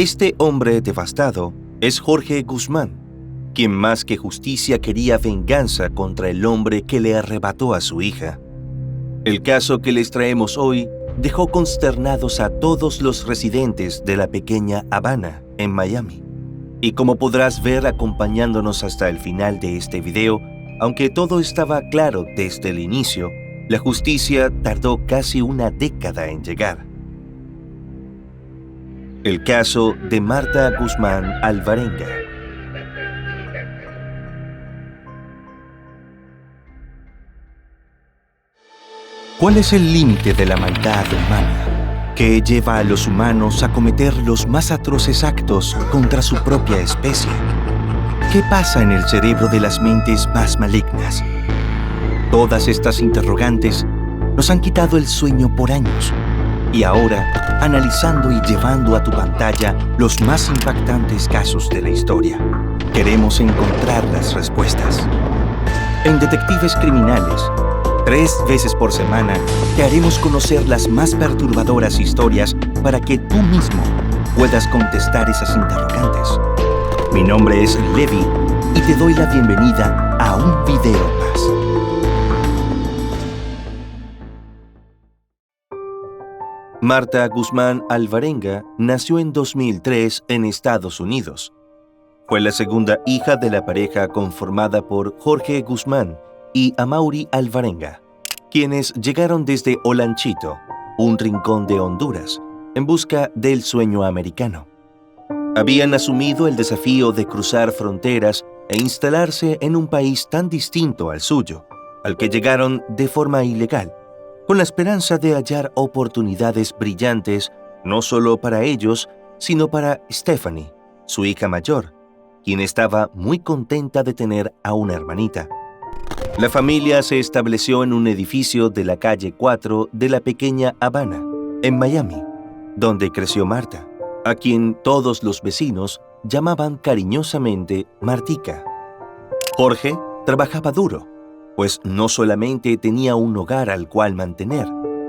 Este hombre devastado es Jorge Guzmán, quien más que justicia quería venganza contra el hombre que le arrebató a su hija. El caso que les traemos hoy dejó consternados a todos los residentes de la pequeña Habana, en Miami. Y como podrás ver acompañándonos hasta el final de este video, aunque todo estaba claro desde el inicio, la justicia tardó casi una década en llegar. El caso de Marta Guzmán Alvarenga. ¿Cuál es el límite de la maldad humana que lleva a los humanos a cometer los más atroces actos contra su propia especie? ¿Qué pasa en el cerebro de las mentes más malignas? Todas estas interrogantes nos han quitado el sueño por años. Y ahora, analizando y llevando a tu pantalla los más impactantes casos de la historia, queremos encontrar las respuestas. En Detectives Criminales, 3 veces por semana, te haremos conocer las más perturbadoras historias para que tú mismo puedas contestar esas interrogantes. Mi nombre es Levi y te doy la bienvenida a un video más. Marta Guzmán Alvarenga nació en 2003 en Estados Unidos. Fue la segunda hija de la pareja conformada por Jorge Guzmán y Amaury Alvarenga, quienes llegaron desde Olanchito, un rincón de Honduras, en busca del sueño americano. Habían asumido el desafío de cruzar fronteras e instalarse en un país tan distinto al suyo, al que llegaron de forma ilegal, con la esperanza de hallar oportunidades brillantes no solo para ellos, sino para Stephanie, su hija mayor, quien estaba muy contenta de tener a una hermanita. La familia se estableció en un edificio de la calle 4 de la pequeña Habana, en Miami, donde creció Marta, a quien todos los vecinos llamaban cariñosamente Martica. Jorge trabajaba duro, pues no solamente tenía un hogar al cual mantener,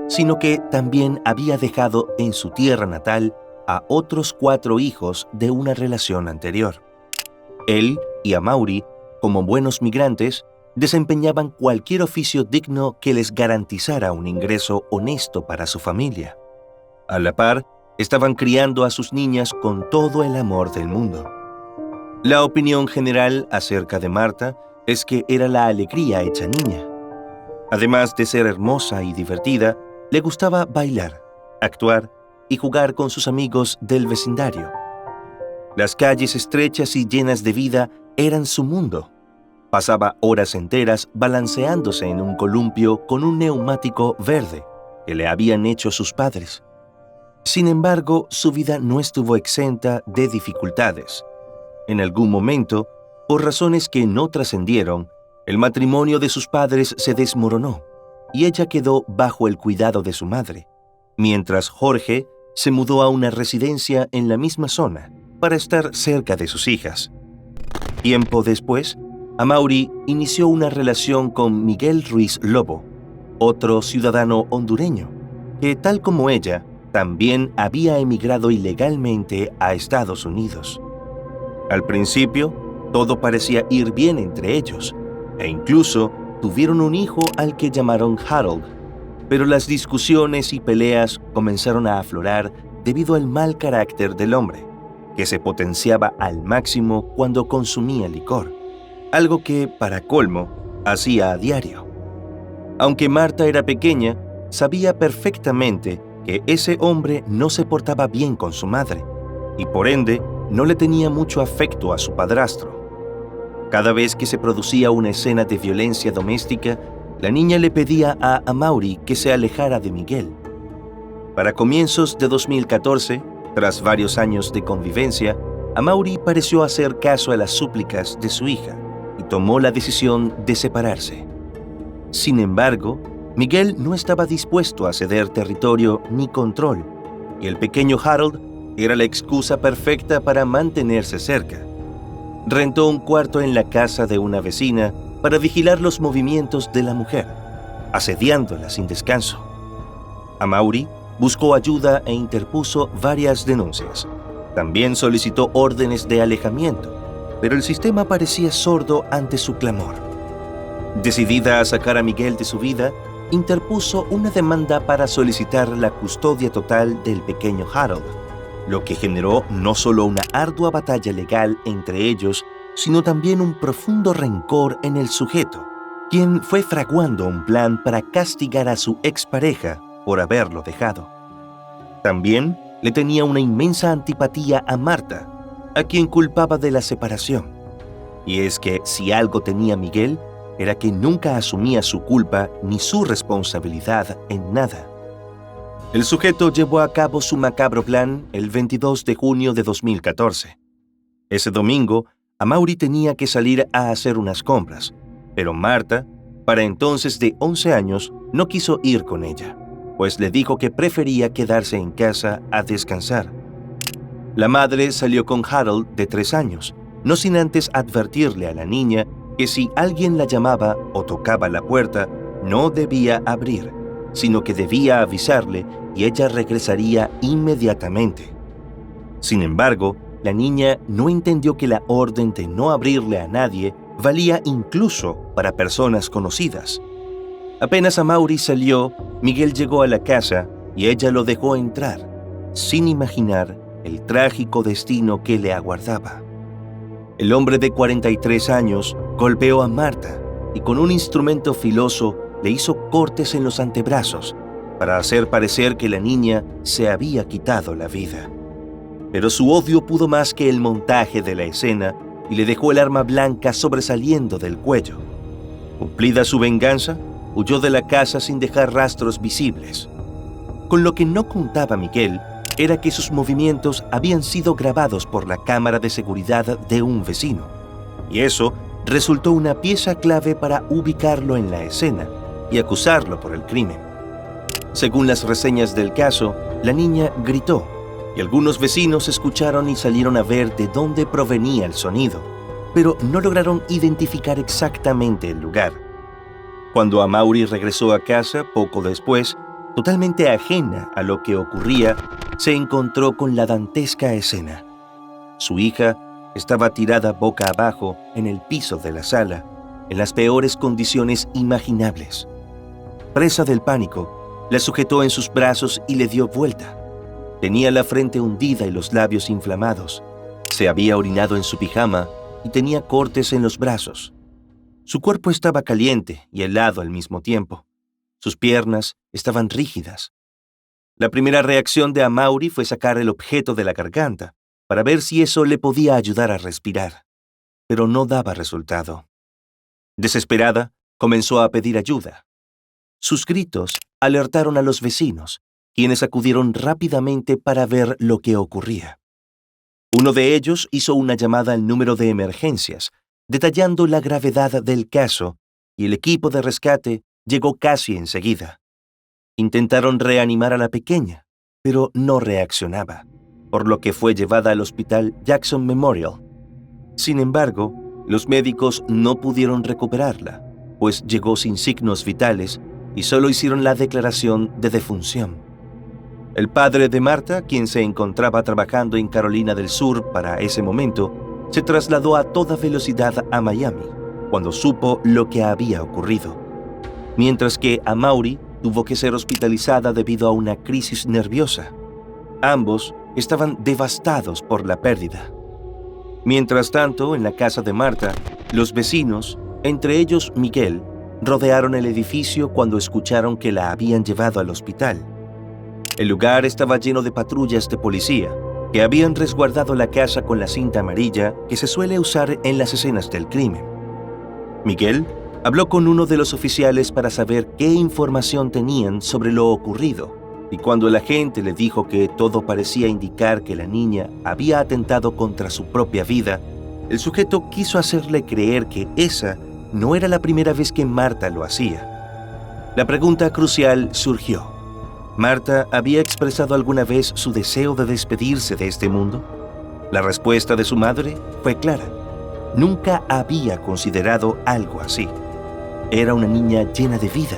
sino que también había dejado en su tierra natal a otros 4 hijos de una relación anterior. Él y Amaury, como buenos migrantes, desempeñaban cualquier oficio digno que les garantizara un ingreso honesto para su familia. A la par, estaban criando a sus niñas con todo el amor del mundo. La opinión general acerca de Marta es que era la alegría hecha niña. Además de ser hermosa y divertida, le gustaba bailar, actuar y jugar con sus amigos del vecindario. Las calles estrechas y llenas de vida eran su mundo. Pasaba horas enteras balanceándose en un columpio con un neumático verde que le habían hecho sus padres. Sin embargo, su vida no estuvo exenta de dificultades. En algún momento, por razones que no trascendieron, el matrimonio de sus padres se desmoronó y ella quedó bajo el cuidado de su madre, mientras Jorge se mudó a una residencia en la misma zona para estar cerca de sus hijas. Tiempo después, Amaury inició una relación con Miguel Ruiz Lobo, otro ciudadano hondureño, que tal como ella, también había emigrado ilegalmente a Estados Unidos. Al principio, todo parecía ir bien entre ellos, e incluso tuvieron un hijo al que llamaron Harold, pero las discusiones y peleas comenzaron a aflorar debido al mal carácter del hombre, que se potenciaba al máximo cuando consumía licor, algo que, para colmo, hacía a diario. Aunque Marta era pequeña, sabía perfectamente que ese hombre no se portaba bien con su madre, y por ende no le tenía mucho afecto a su padrastro. Cada vez que se producía una escena de violencia doméstica, la niña le pedía a Amaury que se alejara de Miguel. Para comienzos de 2014, tras varios años de convivencia, Amaury pareció hacer caso a las súplicas de su hija y tomó la decisión de separarse. Sin embargo, Miguel no estaba dispuesto a ceder territorio ni control, y el pequeño Harold era la excusa perfecta para mantenerse cerca. Rentó un cuarto en la casa de una vecina para vigilar los movimientos de la mujer, asediándola sin descanso. Amaury buscó ayuda e interpuso varias denuncias, También solicitó órdenes de alejamiento, pero el sistema parecía sordo ante su clamor. Decidida a sacar a Miguel de su vida, interpuso una demanda para solicitar la custodia total del pequeño Harold, lo que generó no solo una ardua batalla legal entre ellos, sino también un profundo rencor en el sujeto, quien fue fraguando un plan para castigar a su expareja por haberlo dejado. También le tenía una inmensa antipatía a Marta, a quien culpaba de la separación. Y es que si algo tenía Miguel, era que nunca asumía su culpa ni su responsabilidad en nada. El sujeto llevó a cabo su macabro plan el 22 de junio de 2014. Ese domingo, Amaury tenía que salir a hacer unas compras, pero Marta, para entonces de 11 años, no quiso ir con ella, pues le dijo que prefería quedarse en casa a descansar. La madre salió con Harold, de 3 años, no sin antes advertirle a la niña que si alguien la llamaba o tocaba la puerta, no debía abrir, sino que debía avisarle y ella regresaría inmediatamente. Sin embargo, la niña no entendió que la orden de no abrirle a nadie valía incluso para personas conocidas. Apenas Amaury salió, Miguel llegó a la casa y ella lo dejó entrar, sin imaginar el trágico destino que le aguardaba. El hombre de 43 años golpeó a Marta y con un instrumento filoso le hizo cortes en los antebrazos para hacer parecer que la niña se había quitado la vida. Pero su odio pudo más que el montaje de la escena y le dejó el arma blanca sobresaliendo del cuello. Cumplida su venganza, huyó de la casa sin dejar rastros visibles. Con lo que no contaba Miguel era que sus movimientos habían sido grabados por la cámara de seguridad de un vecino, y eso resultó una pieza clave para ubicarlo en la escena y acusarlo por el crimen. Según las reseñas del caso, la niña gritó, y algunos vecinos escucharon y salieron a ver de dónde provenía el sonido, pero no lograron identificar exactamente el lugar. Cuando Amaury regresó a casa poco después, totalmente ajena a lo que ocurría, se encontró con la dantesca escena. Su hija estaba tirada boca abajo en el piso de la sala, en las peores condiciones imaginables. Presa del pánico, la sujetó en sus brazos y le dio vuelta. Tenía la frente hundida y los labios inflamados. Se había orinado en su pijama y tenía cortes en los brazos. Su cuerpo estaba caliente y helado al mismo tiempo. Sus piernas estaban rígidas. La primera reacción de Amaury fue sacar el objeto de la garganta para ver si eso le podía ayudar a respirar, pero no daba resultado. Desesperada, comenzó a pedir ayuda. Sus gritos alertaron a los vecinos, quienes acudieron rápidamente para ver lo que ocurría. Uno de ellos hizo una llamada al número de emergencias, detallando la gravedad del caso, y el equipo de rescate llegó casi enseguida. Intentaron reanimar a la pequeña, pero no reaccionaba, por lo que fue llevada al hospital Jackson Memorial. Sin embargo, los médicos no pudieron recuperarla, pues llegó sin signos vitales y solo hicieron la declaración de defunción. El padre de Marta, quien se encontraba trabajando en Carolina del Sur para ese momento, se trasladó a toda velocidad a Miami cuando supo lo que había ocurrido, mientras que Amaury tuvo que ser hospitalizada debido a una crisis nerviosa. Ambos estaban devastados por la pérdida. Mientras tanto, en la casa de Marta, los vecinos, entre ellos Miguel, rodearon el edificio cuando escucharon que la habían llevado al hospital. El lugar estaba lleno de patrullas de policía que habían resguardado la casa con la cinta amarilla que se suele usar en las escenas del crimen. Miguel habló con uno de los oficiales para saber qué información tenían sobre lo ocurrido, y cuando el agente le dijo que todo parecía indicar que la niña había atentado contra su propia vida, el sujeto quiso hacerle creer que esa no era la primera vez que Marta lo hacía. La pregunta crucial surgió. ¿Marta había expresado alguna vez su deseo de despedirse de este mundo? La respuesta de su madre fue clara. Nunca había considerado algo así. Era una niña llena de vida.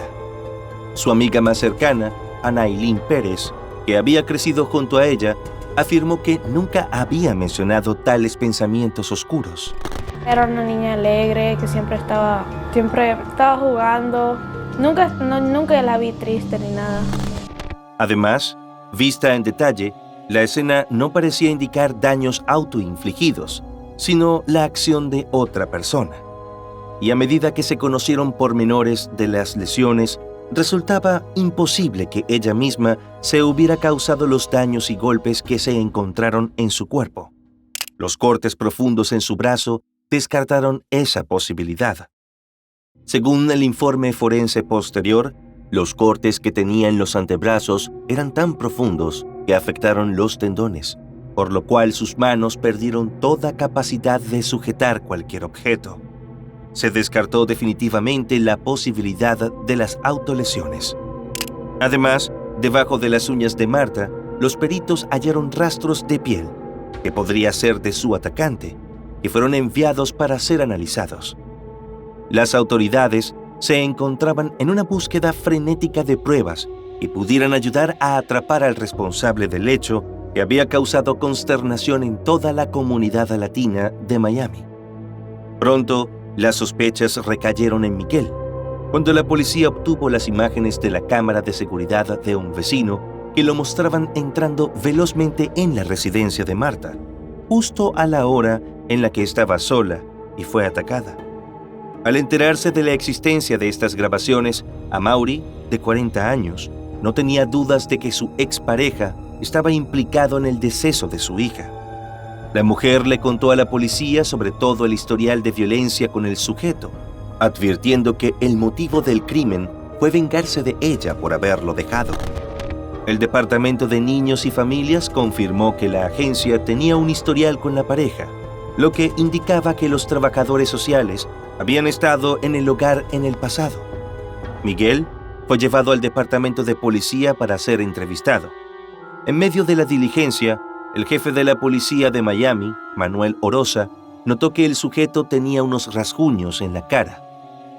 Su amiga más cercana, Ana Eileen Pérez, que había crecido junto a ella, afirmó que nunca había mencionado tales pensamientos oscuros. Era una niña alegre que siempre estaba jugando. Nunca la vi triste ni nada. Además, vista en detalle, la escena no parecía indicar daños autoinfligidos, sino la acción de otra persona. Y a medida que se conocieron pormenores de las lesiones, resultaba imposible que ella misma se hubiera causado los daños y golpes que se encontraron en su cuerpo. Los cortes profundos en su brazo descartaron esa posibilidad. Según el informe forense posterior, los cortes que tenía en los antebrazos eran tan profundos que afectaron los tendones, por lo cual sus manos perdieron toda capacidad de sujetar cualquier objeto. Se descartó definitivamente la posibilidad de las autolesiones. Además, debajo de las uñas de Marta, los peritos hallaron rastros de piel, que podría ser de su atacante, que fueron enviados para ser analizados. Las autoridades se encontraban en una búsqueda frenética de pruebas que pudieran ayudar a atrapar al responsable del hecho que había causado consternación en toda la comunidad latina de Miami. Pronto, las sospechas recayeron en Miguel. Cuando la policía obtuvo las imágenes de la cámara de seguridad de un vecino que lo mostraban entrando velozmente en la residencia de Marta, justo a la hora en la que estaba sola y fue atacada. Al enterarse de la existencia de estas grabaciones, Amaury, de 40 años, no tenía dudas de que su expareja estaba implicado en el deceso de su hija. La mujer le contó a la policía sobre todo el historial de violencia con el sujeto, advirtiendo que el motivo del crimen fue vengarse de ella por haberlo dejado. El Departamento de Niños y Familias confirmó que la agencia tenía un historial con la pareja, lo que indicaba que los trabajadores sociales habían estado en el hogar en el pasado. Miguel fue llevado al departamento de policía para ser entrevistado. En medio de la diligencia, el jefe de la policía de Miami, Manuel Oroza, notó que el sujeto tenía unos rasguños en la cara.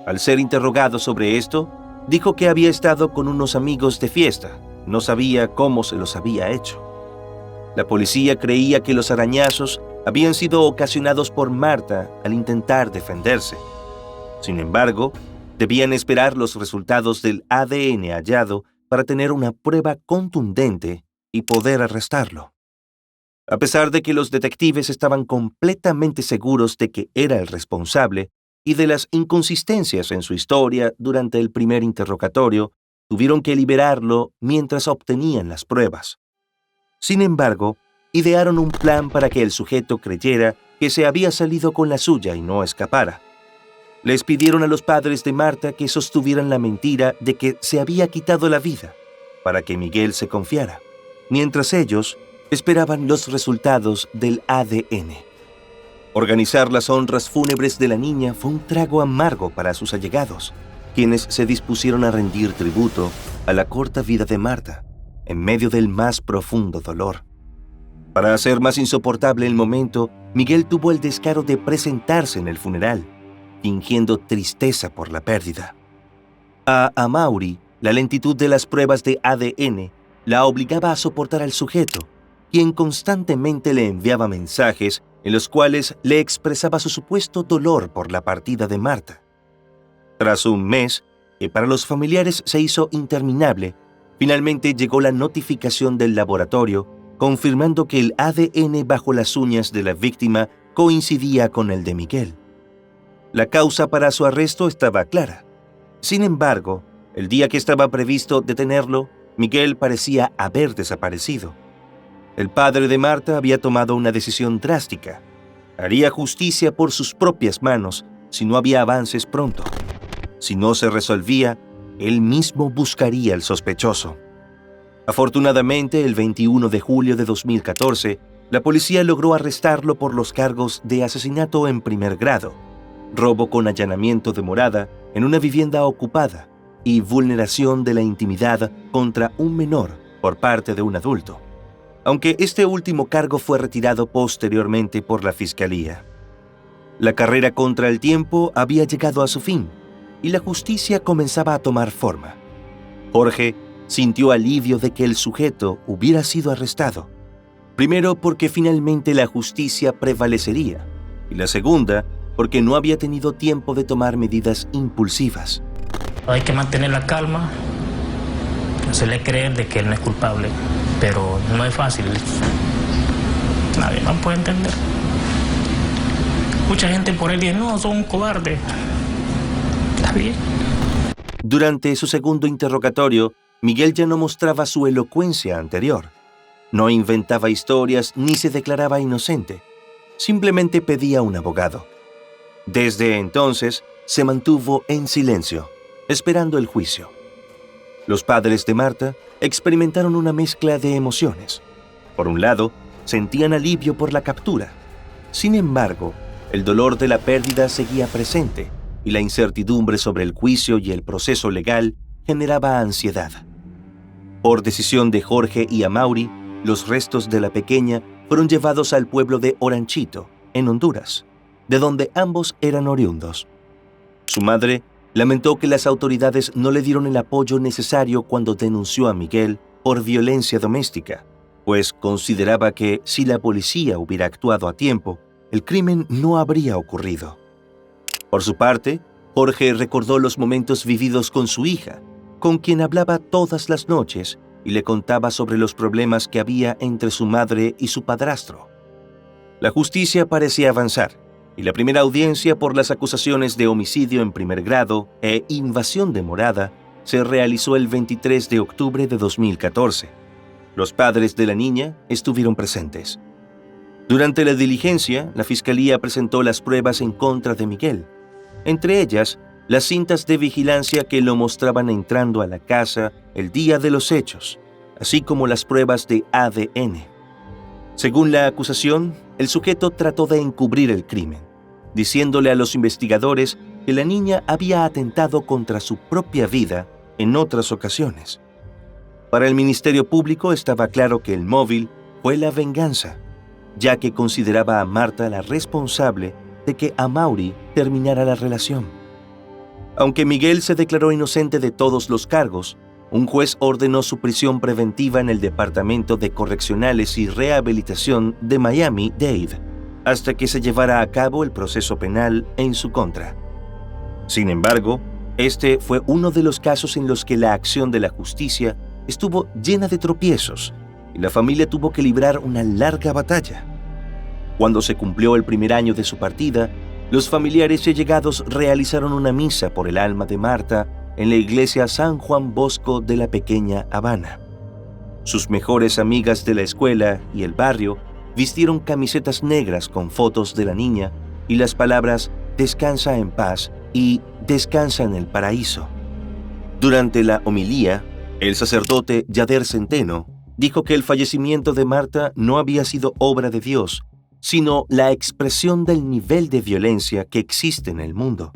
Al ser interrogado sobre esto, dijo que había estado con unos amigos de fiesta. No sabía cómo se los había hecho. La policía creía que los arañazos habían sido ocasionados por Marta al intentar defenderse. Sin embargo, debían esperar los resultados del ADN hallado para tener una prueba contundente y poder arrestarlo. A pesar de que los detectives estaban completamente seguros de que era el responsable y de las inconsistencias en su historia durante el primer interrogatorio, tuvieron que liberarlo mientras obtenían las pruebas. Sin embargo, idearon un plan para que el sujeto creyera que se había salido con la suya y no escapara. Les pidieron a los padres de Marta que sostuvieran la mentira de que se había quitado la vida, para que Miguel se confiara, mientras ellos esperaban los resultados del ADN. Organizar las honras fúnebres de la niña fue un trago amargo para sus allegados, quienes se dispusieron a rendir tributo a la corta vida de Marta, en medio del más profundo dolor. Para hacer más insoportable el momento, Miguel tuvo el descaro de presentarse en el funeral, fingiendo tristeza por la pérdida. A Amaury, la lentitud de las pruebas de ADN la obligaba a soportar al sujeto, quien constantemente le enviaba mensajes en los cuales le expresaba su supuesto dolor por la partida de Marta. Tras un mes, que para los familiares se hizo interminable, finalmente llegó la notificación del laboratorio confirmando que el ADN bajo las uñas de la víctima coincidía con el de Miguel. La causa para su arresto estaba clara. Sin embargo, el día que estaba previsto detenerlo, Miguel parecía haber desaparecido. El padre de Marta había tomado una decisión drástica. Haría justicia por sus propias manos si no había avances pronto. Si no se resolvía, él mismo buscaría al sospechoso. Afortunadamente, el 21 de julio de 2014, la policía logró arrestarlo por los cargos de asesinato en primer grado, robo con allanamiento de morada en una vivienda ocupada y vulneración de la intimidad contra un menor por parte de un adulto, aunque este último cargo fue retirado posteriormente por la fiscalía. La carrera contra el tiempo había llegado a su fin y la justicia comenzaba a tomar forma. Jorge sintió alivio de que el sujeto hubiera sido arrestado. Primero, porque finalmente la justicia prevalecería, y la segunda, porque no había tenido tiempo de tomar medidas impulsivas. Hay que mantener la calma, hacerle creer de que él no es culpable, pero no es fácil. Nadie más puede entender. Mucha gente por él dice, no, son un cobarde. Está bien. Durante su segundo interrogatorio, Miguel ya no mostraba su elocuencia anterior. No inventaba historias ni se declaraba inocente. Simplemente pedía un abogado. Desde entonces, se mantuvo en silencio, esperando el juicio. Los padres de Marta experimentaron una mezcla de emociones. Por un lado, sentían alivio por la captura. Sin embargo, el dolor de la pérdida seguía presente y la incertidumbre sobre el juicio y el proceso legal generaba ansiedad. Por decisión de Jorge y Amaury, los restos de la pequeña fueron llevados al pueblo de Oranchito, en Honduras, de donde ambos eran oriundos. Su madre lamentó que las autoridades no le dieron el apoyo necesario cuando denunció a Miguel por violencia doméstica, pues consideraba que si la policía hubiera actuado a tiempo, el crimen no habría ocurrido. Por su parte, Jorge recordó los momentos vividos con su hija, con quien hablaba todas las noches y le contaba sobre los problemas que había entre su madre y su padrastro. La justicia parecía avanzar, y la primera audiencia por las acusaciones de homicidio en primer grado e invasión de morada se realizó el 23 de octubre de 2014. Los padres de la niña estuvieron presentes. Durante la diligencia, la fiscalía presentó las pruebas en contra de Miguel, entre ellas las cintas de vigilancia que lo mostraban entrando a la casa el día de los hechos, así como las pruebas de ADN. Según la acusación, el sujeto trató de encubrir el crimen, diciéndole a los investigadores que la niña había atentado contra su propia vida en otras ocasiones. Para el Ministerio Público estaba claro que el móvil fue la venganza, ya que consideraba a Marta la responsable de que Amaury terminara la relación. Aunque Miguel se declaró inocente de todos los cargos, un juez ordenó su prisión preventiva en el Departamento de Correccionales y Rehabilitación de Miami-Dade, hasta que se llevara a cabo el proceso penal en su contra. Sin embargo, este fue uno de los casos en los que la acción de la justicia estuvo llena de tropiezos y la familia tuvo que librar una larga batalla. Cuando se cumplió el primer año de su partida, los familiares y allegados realizaron una misa por el alma de Marta en la iglesia San Juan Bosco de la pequeña Habana. Sus mejores amigas de la escuela y el barrio vistieron camisetas negras con fotos de la niña y las palabras «Descansa en paz» y «Descansa en el paraíso». Durante la homilía, el sacerdote Yader Centeno dijo que el fallecimiento de Marta no había sido obra de Dios, sino la expresión del nivel de violencia que existe en el mundo.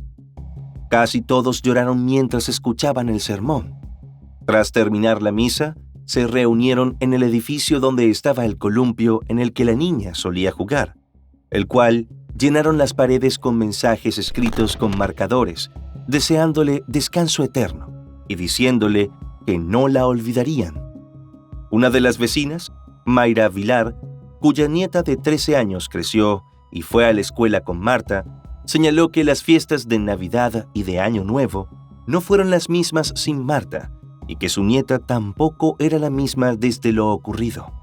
Casi todos lloraron mientras escuchaban el sermón. Tras terminar la misa, se reunieron en el edificio donde estaba el columpio en el que la niña solía jugar, el cual llenaron las paredes con mensajes escritos con marcadores, deseándole descanso eterno y diciéndole que no la olvidarían. Una de las vecinas, Mayra Vilar, cuya nieta de 13 años creció y fue a la escuela con Marta, señaló que las fiestas de Navidad y de Año Nuevo no fueron las mismas sin Marta y que su nieta tampoco era la misma desde lo ocurrido.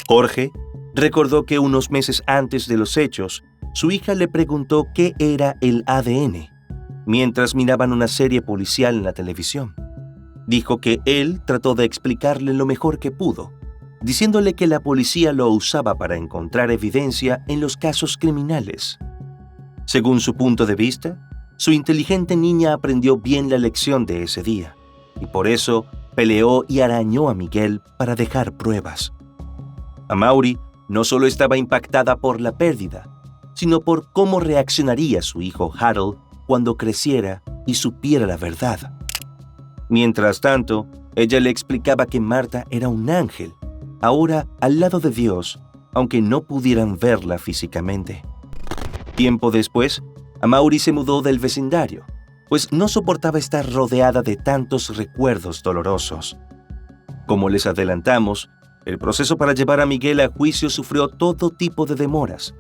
Jorge recordó que unos meses antes de los hechos, su hija le preguntó qué era el ADN, mientras miraban una serie policial en la televisión. Dijo que él trató de explicarle lo mejor que pudo, diciéndole que la policía lo usaba para encontrar evidencia en los casos criminales. Según su punto de vista, su inteligente niña aprendió bien la lección de ese día, y por eso peleó y arañó a Miguel para dejar pruebas. Amaury no solo estaba impactada por la pérdida, sino por cómo reaccionaría su hijo Harold cuando creciera y supiera la verdad. Mientras tanto, ella le explicaba que Marta era un ángel, ahora al lado de Dios, aunque no pudieran verla físicamente. Tiempo después, Amaury se mudó del vecindario, pues no soportaba estar rodeada de tantos recuerdos dolorosos. Como les adelantamos, El proceso para llevar a Miguel a juicio sufrió todo tipo de demoras.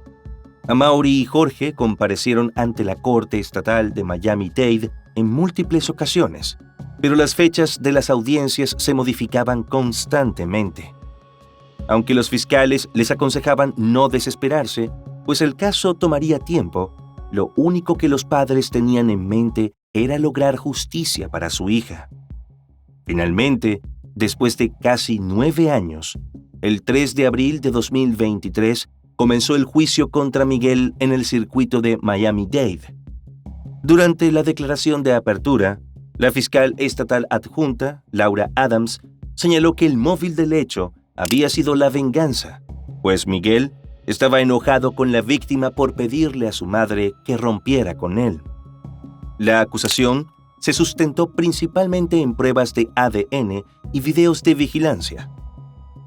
Amaury y Jorge comparecieron ante la Corte Estatal de Miami-Dade en múltiples ocasiones, pero las fechas de las audiencias se modificaban constantemente. Aunque los fiscales les aconsejaban no desesperarse, pues el caso tomaría tiempo, lo único que los padres tenían en mente era lograr justicia para su hija. Finalmente, después de casi 9 años, el 3 de abril de 2023 comenzó el juicio contra Miguel en el circuito de Miami-Dade. Durante la declaración de apertura, la fiscal estatal adjunta, Laura Adams, señaló que el móvil del hecho había sido la venganza, pues Miguel estaba enojado con la víctima por pedirle a su madre que rompiera con él. La acusación se sustentó principalmente en pruebas de ADN y videos de vigilancia.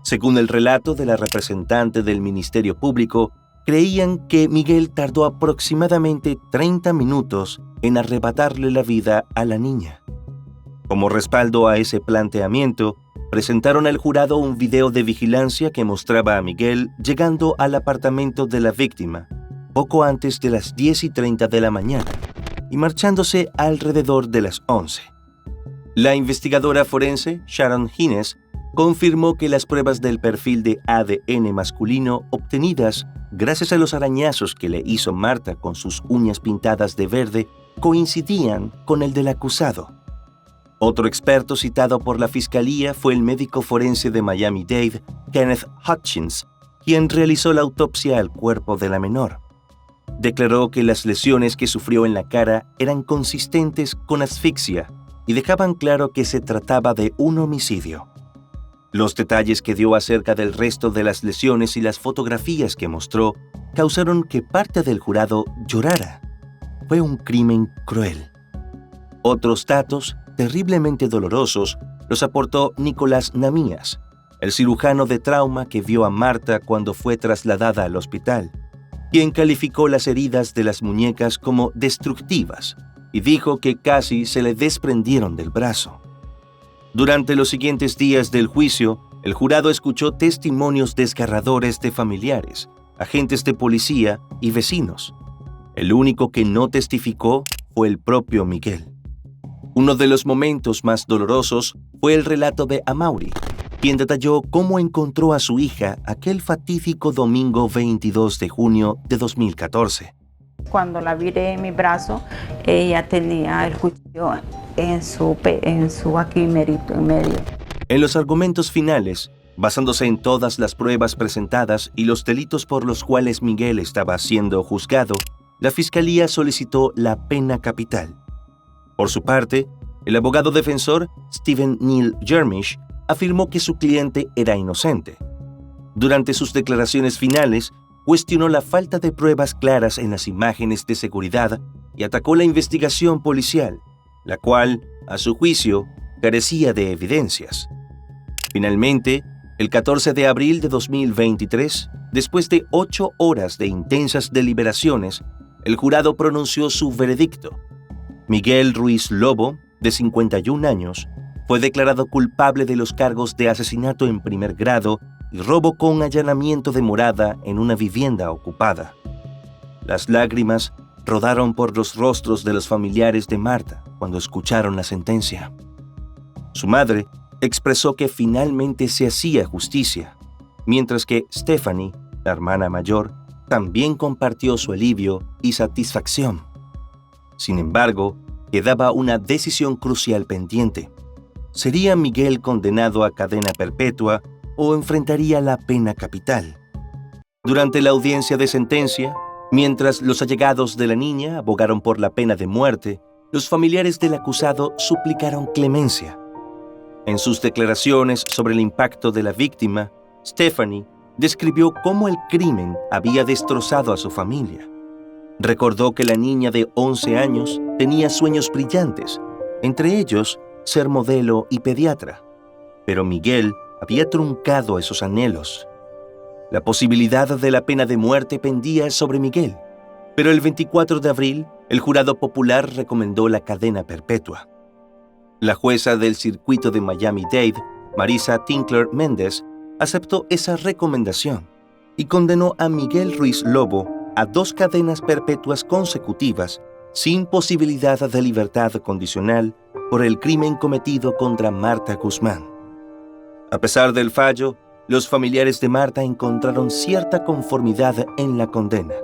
Según el relato de la representante del Ministerio Público, creían que Miguel tardó aproximadamente 30 minutos en arrebatarle la vida a la niña. Como respaldo a ese planteamiento, presentaron al jurado un video de vigilancia que mostraba a Miguel llegando al apartamento de la víctima poco antes de las 10:30 de la mañana y marchándose alrededor de las 11. La investigadora forense Sharon Hines confirmó que las pruebas del perfil de ADN masculino obtenidas gracias a los arañazos que le hizo Marta con sus uñas pintadas de verde coincidían con el del acusado. Otro experto citado por la fiscalía fue el médico forense de Miami-Dade, Kenneth Hutchins, quien realizó la autopsia al cuerpo de la menor. Declaró que las lesiones que sufrió en la cara eran consistentes con asfixia y dejaban claro que se trataba de un homicidio. Los detalles que dio acerca del resto de las lesiones y las fotografías que mostró causaron que parte del jurado llorara. Fue un crimen cruel. Otros datos, terriblemente dolorosos, los aportó Nicolás Namías, el cirujano de trauma que vio a Marta cuando fue trasladada al hospital, quien calificó las heridas de las muñecas como destructivas y dijo que casi se le desprendieron del brazo. Durante los siguientes días del juicio, el jurado escuchó testimonios desgarradores de familiares, agentes de policía y vecinos. El único que no testificó fue el propio Miguel. Uno de los momentos más dolorosos fue el relato de Amaury, quien detalló cómo encontró a su hija aquel fatídico domingo 22 de junio de 2014. Cuando la viré en mi brazo, ella tenía el cuchillo en su aquí en medio. En los argumentos finales, basándose en todas las pruebas presentadas y los delitos por los cuales Miguel estaba siendo juzgado, la fiscalía solicitó la pena capital. Por su parte, el abogado defensor Stephen Neal Jermish afirmó que su cliente era inocente. Durante sus declaraciones finales, cuestionó la falta de pruebas claras en las imágenes de seguridad y atacó la investigación policial, la cual, a su juicio, carecía de evidencias. Finalmente, el 14 de abril de 2023, después de 8 horas de intensas deliberaciones, el jurado pronunció su veredicto. Miguel Ruiz Lobo, de 51 años, fue declarado culpable de los cargos de asesinato en primer grado y robo con allanamiento de morada en una vivienda ocupada. Las lágrimas rodaron por los rostros de los familiares de Marta cuando escucharon la sentencia. Su madre expresó que finalmente se hacía justicia, mientras que Stephanie, la hermana mayor, también compartió su alivio y satisfacción. Sin embargo, quedaba una decisión crucial pendiente. ¿Sería Miguel condenado a cadena perpetua o enfrentaría la pena capital? Durante la audiencia de sentencia, mientras los allegados de la niña abogaron por la pena de muerte, los familiares del acusado suplicaron clemencia. En sus declaraciones sobre el impacto de la víctima, Stephanie describió cómo el crimen había destrozado a su familia. Recordó que la niña de 11 años tenía sueños brillantes, entre ellos ser modelo y pediatra, pero Miguel había truncado esos anhelos. La posibilidad de la pena de muerte pendía sobre Miguel, pero el 24 de abril el jurado popular recomendó la cadena perpetua. La jueza del circuito de Miami-Dade, Marisa Tinkler Méndez, aceptó esa recomendación y condenó a Miguel Ruiz Lobo a 2 cadenas perpetuas consecutivas sin posibilidad de libertad condicional por el crimen cometido contra Marta Guzmán. A pesar del fallo, los familiares de Marta encontraron cierta conformidad en la condena.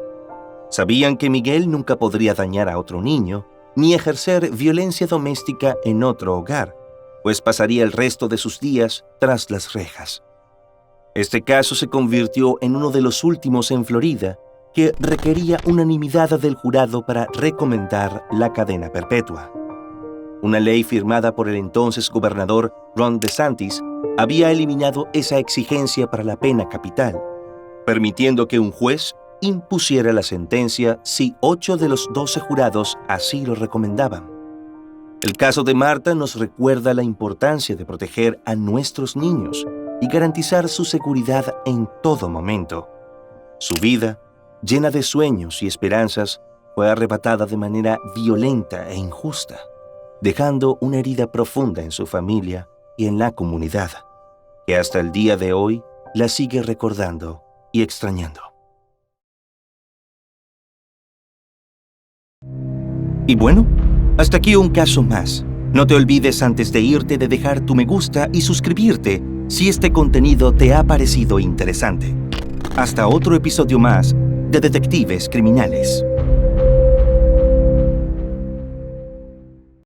Sabían que Miguel nunca podría dañar a otro niño ni ejercer violencia doméstica en otro hogar, pues pasaría el resto de sus días tras las rejas. Este caso se convirtió en uno de los últimos en Florida que requería unanimidad del jurado para recomendar la cadena perpetua. Una ley firmada por el entonces gobernador Ron DeSantis había eliminado esa exigencia para la pena capital, permitiendo que un juez impusiera la sentencia si 8 de los 12 jurados así lo recomendaban. El caso de Marta nos recuerda la importancia de proteger a nuestros niños y garantizar su seguridad en todo momento. Su vida, llena de sueños y esperanzas, fue arrebatada de manera violenta e injusta, dejando una herida profunda en su familia y en la comunidad, que hasta el día de hoy la sigue recordando y extrañando. Y bueno, hasta aquí un caso más. No te olvides antes de irte de dejar tu me gusta y suscribirte si este contenido te ha parecido interesante. Hasta otro episodio más de Detectives Criminales.